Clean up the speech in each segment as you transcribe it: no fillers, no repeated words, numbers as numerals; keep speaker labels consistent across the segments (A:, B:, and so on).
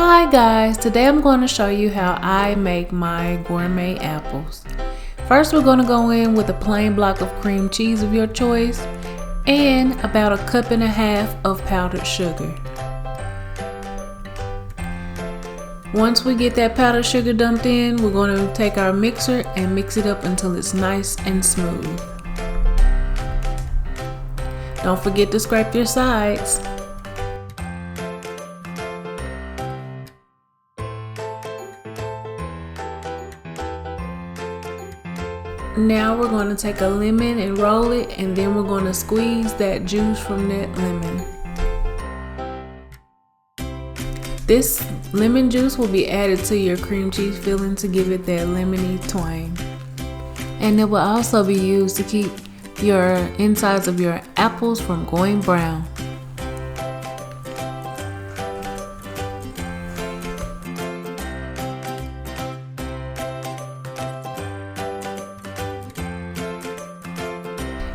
A: Hi guys, today I'm going to show you how I make my gourmet apples. First we're going to go in with a plain block of cream cheese of your choice and about 1.5 cups of powdered sugar. Once we get that powdered sugar dumped in, we're going to take our mixer and mix it up until it's nice and smooth. Don't forget to scrape your sides. Now we're going to take a lemon and roll it, and then we're going to squeeze that juice from that lemon. This lemon juice will be added to your cream cheese filling to give it that lemony twang. And it will also be used to keep your insides of your apples from going brown.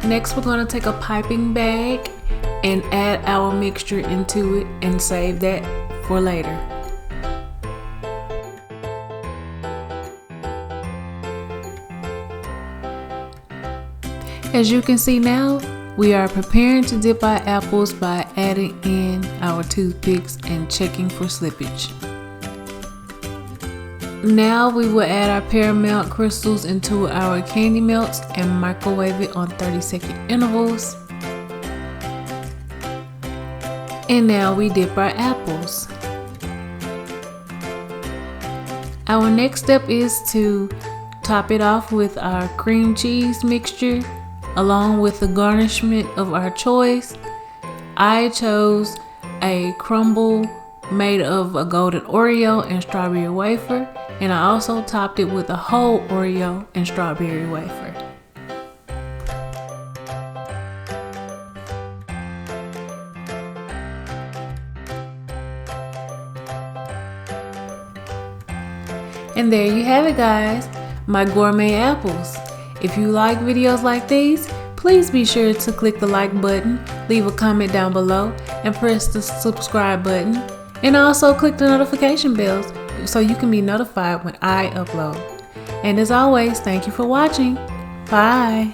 A: Next, we're going to take a piping bag and add our mixture into it and save that for later. As you can see now, we are preparing to dip our apples by adding in our toothpicks and checking for slippage. Now we will add our Paramount Crystals into our candy melts and microwave it on 30-second intervals. And now we dip our apples. Our next step is to top it off with our cream cheese mixture along with the garnishment of our choice. I chose a crumble made of a golden Oreo and strawberry wafer, and I also topped it with a whole Oreo and strawberry wafer. And there you have it guys, my gourmet apples. If you like videos like these, please be sure to click the like button, leave a comment down below, and press the subscribe button. And also click the notification bells so you can be notified when I upload. And as always, thank you for watching. Bye.